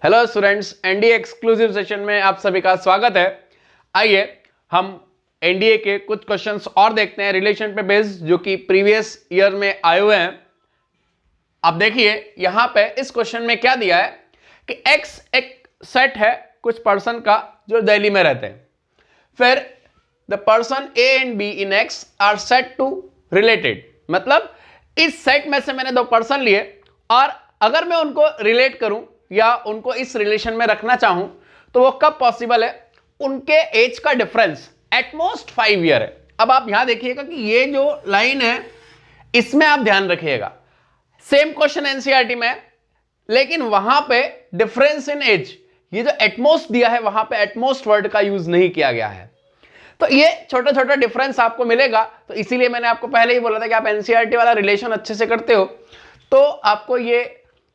Hello students, NDA exclusive session में आप सभी का स्वागत है। आइए हम एनडीए के कुछ क्वेश्चंस और देखते हैं रिलेशन पे बेस्ड, जो कि प्रीवियस ईयर में आए हुए हैं। अब देखिए यहां पे इस क्वेश्चन में क्या दिया है कि एक्स एक सेट है कुछ पर्सन का जो दिल्ली में रहते हैं। फिर the person A and B in X are set to related, मतलब इस सेट में से मैंने दो पर्सन लिए और अगर मैं उनको रिलेट करूं या उनको इस रिलेशन में रखना चाहूं तो वो कब पॉसिबल है? उनके एज का डिफरेंस एटमोस्ट 5 ईयर है। अब आप यहां देखिएगा कि ये जो लाइन है इसमें आप ध्यान रखिएगा, सेम क्वेश्चन एनसीईआरटी में, लेकिन वहां पे डिफरेंस इन एज, ये जो एटमोस्ट दिया है वहां पे एटमोस्ट वर्ड का यूज नहीं किया गया है। तो ये छोटा छोटा डिफरेंस आपको मिलेगा। तो इसीलिए मैंने आपको पहले ही बोला था कि आप एनसीईआरटी वाला रिलेशन अच्छे से करते हो तो आपको ये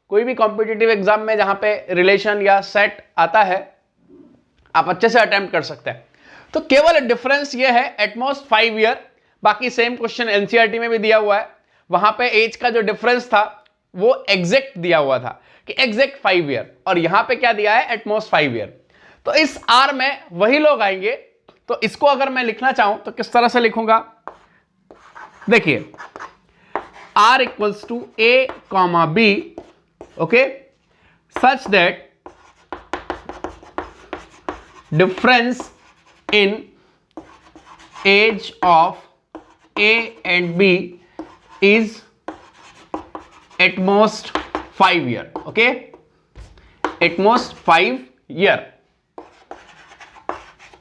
कोई भी कॉम्पिटिटिव एग्जाम में जहां पे रिलेशन या सेट आता है आप अच्छे से अटेम्प्ट कर सकते हैं। तो केवल डिफरेंस ये है एटमोस्ट 5 ईयर, बाकी सेम क्वेश्चन एनसीईआरटी में भी दिया हुआ है। वहां पे एज का जो डिफरेंस था वो एग्जैक्ट दिया हुआ था कि एग्जैक्ट 5 ईयर, और यहां पे क्या दिया है? At most 5 year. तो इस आर में वही लोग आएंगे। तो इसको अगर मैं लिखना चाहूं तो किस तरह से लिखूंगा? देखिए R equals to A comma B, okay, such that difference in age of A and B is at most 5 year, okay, at most 5 year।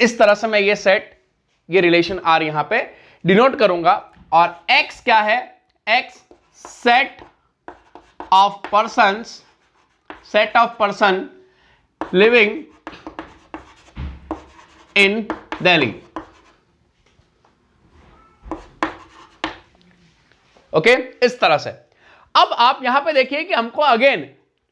इस तरह से मैं ये सेट, ये रिलेशन आर यहां पे डिनोट करूंगा। और X क्या है? X set of person living in Delhi, okay, इस तरह से। अब आप यहां पे देखिए कि हमको अगेन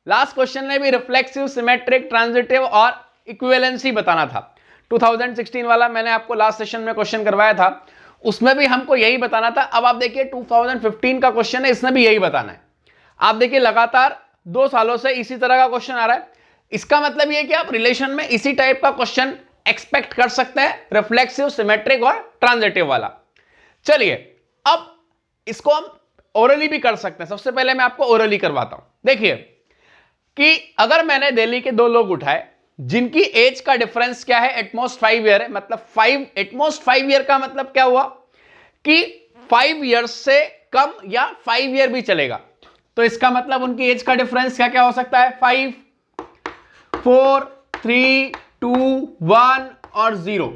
लास्ट क्वेश्चन में भी रिफ्लेक्सिव, सिमेट्रिक, ट्रांजिटिव और इक्विवेलेंसी बताना था। 2016 वाला मैंने आपको लास्ट सेशन में क्वेश्चन करवाया था, उसमें भी हमको यही बताना था। अब आप देखिए 2015 का क्वेश्चन है, इसमें भी यही बताना है। आप देखिए लगातार 2 सालों से इसी तरह का क्वेश्चन आ रहा है। इसका मतलब ये कि आप रिलेशन में इसी टाइप का क्वेश्चन एक्सपेक्ट कर सकते हैं, रिफ्लेक्सिव, सिमेट्रिक और ट्रांजिटिव वाला। चलिए अब इसको हम ओरली भी कर सकते हैं। सबसे पहले मैं आपको ओरली करवाता हूं। देखिए कि अगर मैंने दिल्ली के 2 लोग उठाए जिनकी एज का डिफरेंस क्या है? एटमोस्ट 5 ईयर है। मतलब 5 एटमोस्ट 5 ईयर का मतलब क्या हुआ कि 5 ईयर से कम या 5 ईयर भी चलेगा। तो इसका मतलब उनकी एज का डिफरेंस क्या क्या हो सकता है? 5, 4, 3, 2, 1 और 0।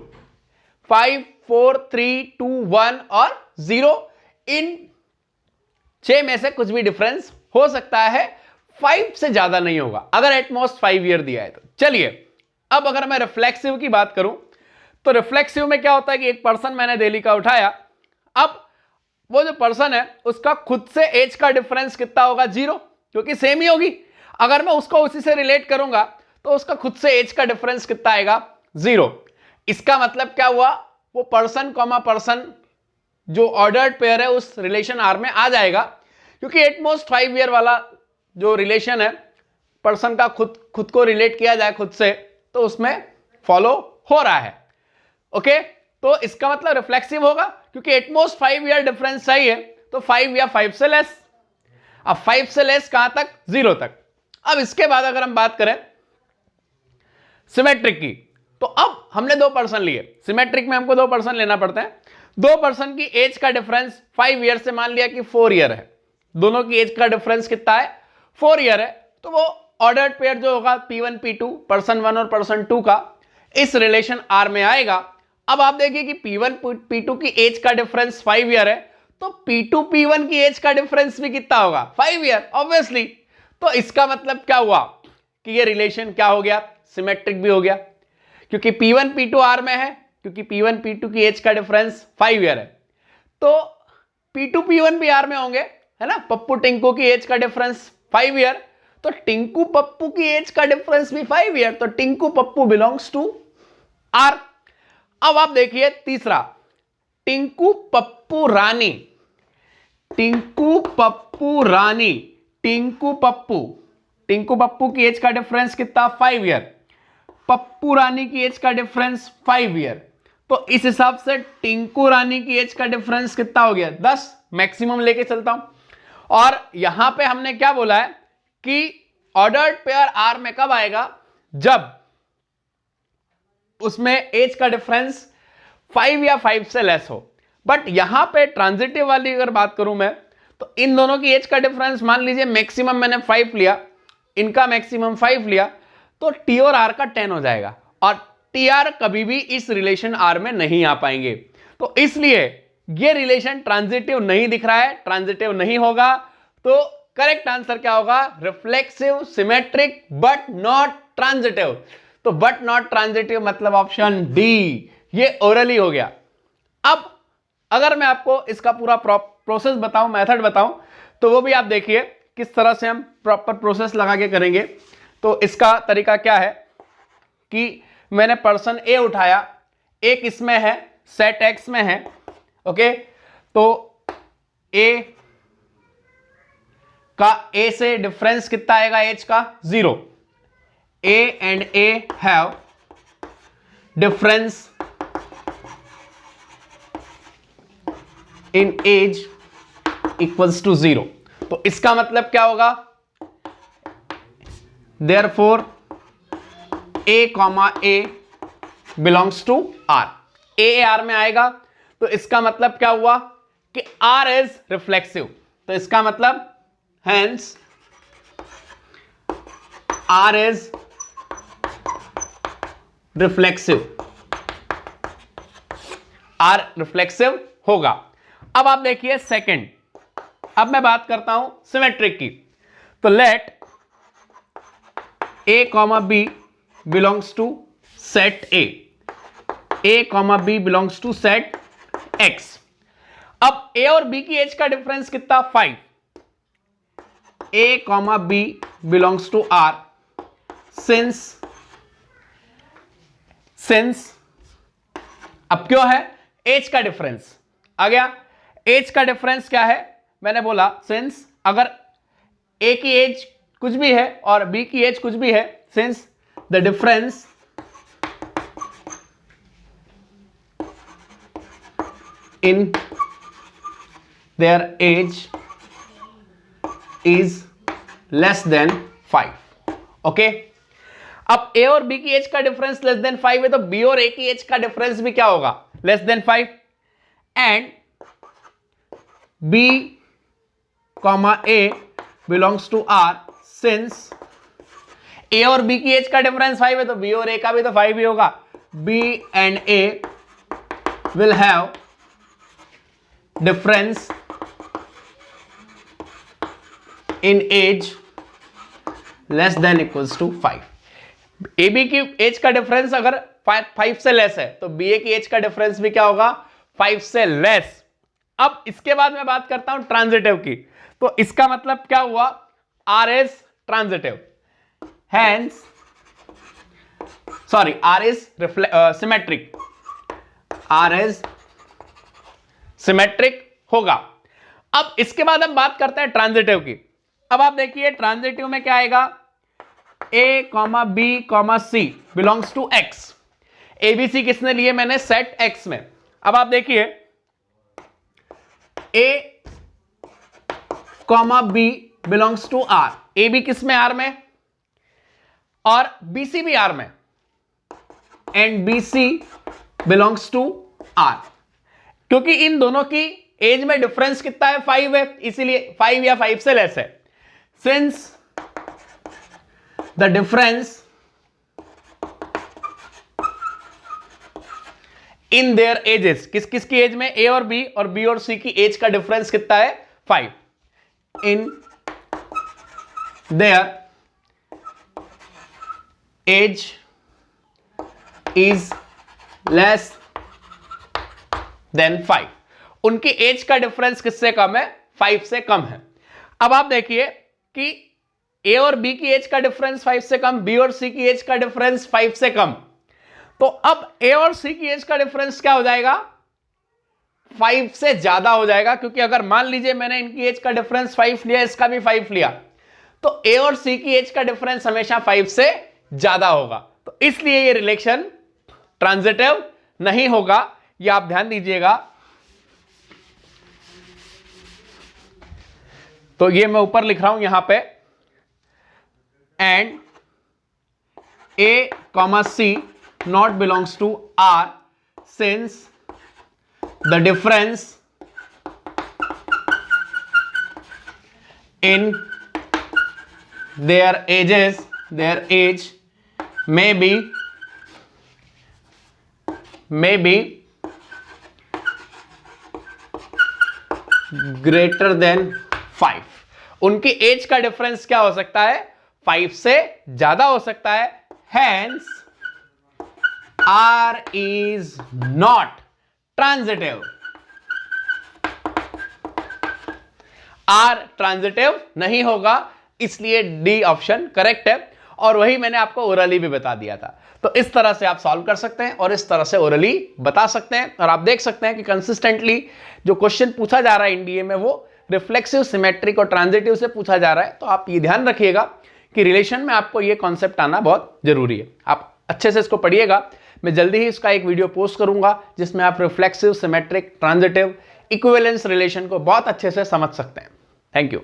5, 4, 3, 2, 1 और 0, इन 6 में से कुछ भी डिफरेंस हो सकता है, 5 से ज्यादा नहीं होगा अगर एटमोस्ट 5 ईयर दिया है तो। चलिए अब अगर मैं रिफ्लेक्सिव की बात करूं तो रिफ्लेक्सिव में क्या होता है कि एक पर्सन मैंने दिल्ली का उठाया। अब वो जो पर्सन है उसका खुद से एज का डिफरेंस कितना होगा? 0, क्योंकि सेम ही होगी। अगर मैं उसको उसी से रिलेट करूंगा तो उसका खुद से एज का डिफरेंस कितना आएगा? 0। इसका मतलब क्या हुआ? वो पर्सन कॉमा पर्सन जो ऑर्डर्ड पेयर है उस रिलेशन आर में आ जाएगा, क्योंकि एटमोस्ट 5 ईयर वाला जो रिलेशन है, पर्सन का खुद को रिलेट किया जाए खुद से, तो उसमें फॉलो हो रहा है। ओके, तो इसका मतलब रिफ्लेक्सिव होगा, क्योंकि एटमोस्ट 5 ईयर डिफरेंस चाहिए तो 5 या 5 से लेस। अब 5 से लेस कहां तक? 0 तक। अब इसके बाद अगर हम बात करें सिमेट्रिक की, तो अब हमने 2 पर्सन लिए। सिमेट्रिक में हमको 2 पर्सन लेना पड़ता है। 2 पर्सन की एज का डिफरेंस 5 ईयर से मान लिया कि 4 ईयर है। दोनों की एज का डिफरेंस कितना है? 4 ईयर है। तो वो ऑर्डर्ड पेयर जो होगा P1 P2, पर्सन 1 और पर्सन 2 का, इस रिलेशन आर में आएगा। अब आप देखिए कि P1 P2 की एज का डिफरेंस 5 ईयर है, तो P2 P1 की एज का डिफरेंस भी कितना होगा? 5 ईयर, ऑब्वियसली। तो इसका मतलब क्या हुआ कि ये रिलेशन क्या हो गया? सिमेट्रिक भी हो गया, क्योंकि P1 P2 आर में है, क्योंकि P1 P2 की एज का डिफरेंस 5 ईयर है। तो P2 P1 भी आर में होंगे, है ना। पप्पू टिंकू की एज का डिफरेंस 5 ईयर, तो टिंकू पप्पू की एज का डिफरेंस भी 5 ईयर, तो Tinku Pappu belongs to R. अब आप देखिए तीसरा, टिंकू पप्पू रानी। टिंकू पप्पू रानी, टिंकू पप्पू टिंकू पप्पू की एज का डिफरेंस कितना 5 ईयर, पप्पू रानी की एज का डिफरेंस 5 ईयर, तो इस हिसाब से टिंकू रानी की एज का डिफरेंस कितना हो गया 10, मैक्सिमम लेके चलता हूं। और यहां पे हमने क्या बोला है कि ऑर्डर्ड पेयर आर में कब आएगा, जब उसमें एज का डिफरेंस 5 या 5 से लेस हो। बट यहां पे ट्रांजिटिव वाली अगर बात करूं मैं, तो इन दोनों की एज का डिफरेंस मान लीजिए मैक्सिमम मैंने 5 लिया, इनका मैक्सिमम 5 लिया, तो टी और आर का 10 हो जाएगा, और टी आर कभी भी इस रिलेशन आर में नहीं आ पाएंगे। तो इसलिए ये रिलेशन ट्रांजिटिव नहीं दिख रहा है, ट्रांजिटिव नहीं होगा। तो करेक्ट आंसर क्या होगा, reflexive symmetric but not transitive. तो बट नॉट ट्रांजिटिव मतलब ऑप्शन डी, ये ओरली हो गया। अब अगर मैं आपको इसका पूरा प्रोसेस बताऊं, मेथड बताऊं, तो वो भी आप देखिए किस तरह से हम प्रॉपर प्रोसेस लगा के करेंगे। तो इसका तरीका क्या है कि मैंने पर्सन ए उठाया, एक इसमें है, सेट एक्स में है, ओके। तो ए का ए से डिफरेंस कितना आएगा एज का 0, A and A have difference in age equals to 0। तो इसका मतलब क्या होगा, therefore A comma A belongs to R, A R में आएगा। तो इसका मतलब क्या हुआ कि आर इज रिफ्लेक्सिव। तो इसका मतलब hence R is reflexive, R reflexive होगा। अब आप देखिए सेकंड, अब मैं बात करता हूं सिमेट्रिक की। तो let A comma B belongs to set A comma B belongs to set X. अब ए और बी की एज का डिफरेंस कितना 5, a comma B belongs to R since अब क्यों है, एज का डिफरेंस आ गया। एज का डिफरेंस क्या है, मैंने बोला सिंस अगर ए की एज कुछ भी है और बी की एज कुछ भी है, since the difference in their age is less than 5, okay. अब ए और बी की एज का डिफरेंस लेस देन 5 है, तो बी और ए की एज का डिफरेंस भी क्या होगा, less than 5। And b comma A belongs to R since a और बी की एज का डिफरेंस 5 है, तो बी और ए का भी तो 5 ही होगा। B and A will have difference in age less than equals to 5। A B की एज का डिफरेंस अगर 5 से लेस है, तो बी ए की एज का डिफरेंस भी क्या होगा, 5 से लेस। अब इसके बाद मैं बात करता हूं ट्रांजिटिव की। तो इसका मतलब क्या हुआ, R is transitive, hence sorry R is symmetric, R is symmetric होगा। अब इसके बाद हम बात करते हैं ट्रांजिटिव की। अब आप देखिए ट्रांजिटिव में क्या आएगा, a comma b comma c belongs to X. A b c किसने लिए, मैंने सेट एक्स में। अब आप देखिए a comma B belongs to R, a b किस में, आर में, और बीसी भी आर में, and b c belongs to R. क्योंकि इन दोनों की एज में डिफरेंस कितना है, 5 है, इसीलिए 5 या 5 से लेस है। Since the difference in there edges, किस किस की एज में, ए और बी और सी की एज का डिफरेंस कितना है 5, in their age is less than 5। उनकी एज का डिफरेंस किससे कम है, 5 से कम है। अब आप देखिए कि ए और बी की एज का डिफरेंस 5 से कम, बी और सी की एज का डिफरेंस 5 से कम। तो अब ए और सी की एज का डिफरेंस क्या हो जाएगा, 5 से ज्यादा हो जाएगा। क्योंकि अगर मान लीजिए मैंने इनकी एज का डिफरेंस 5 लिया, इसका भी 5 लिया, तो ए और सी की एज का डिफरेंस हमेशा 5 से ज्यादा होगा, तो इसलिए ये रिलेशन ट्रांजिटिव नहीं होगा, ये आप ध्यान दीजिएगा। तो ये मैं ऊपर लिख रहा हूं यहां पे, and A comma C not belongs to R since the difference in their age may be greater than 5। उनकी एज का डिफरेंस क्या हो सकता है? 5 से ज्यादा हो सकता है। Hence R is not transitive। R transitive नहीं होगा, इसलिए डी ऑप्शन करेक्ट है। और वही मैंने आपको ओरली भी बता दिया था। तो इस तरह से आप सॉल्व कर सकते हैं और इस तरह से ओरली बता सकते हैं। और आप देख सकते हैं कि कंसिस्टेंटली जो क्वेश्चन पूछा जा रहा है एनडीए में वो रिफ्लेक्सिव, सिमेट्रिक और ट्रांजिटिव से पूछा जा रहा है। तो आप ये ध्यान रखिएगा कि रिलेशन में आपको ये कॉन्सेप्ट आना बहुत जरूरी है। आप अच्छे से इसको पढ़िएगा। मैं जल्दी ही इसका एक वीडियो पोस्ट करूंगा जिसमें आप reflexive, symmetric, transitive, equivalence relation को बहुत अच्छे से समझ सकते हैं। Thank you.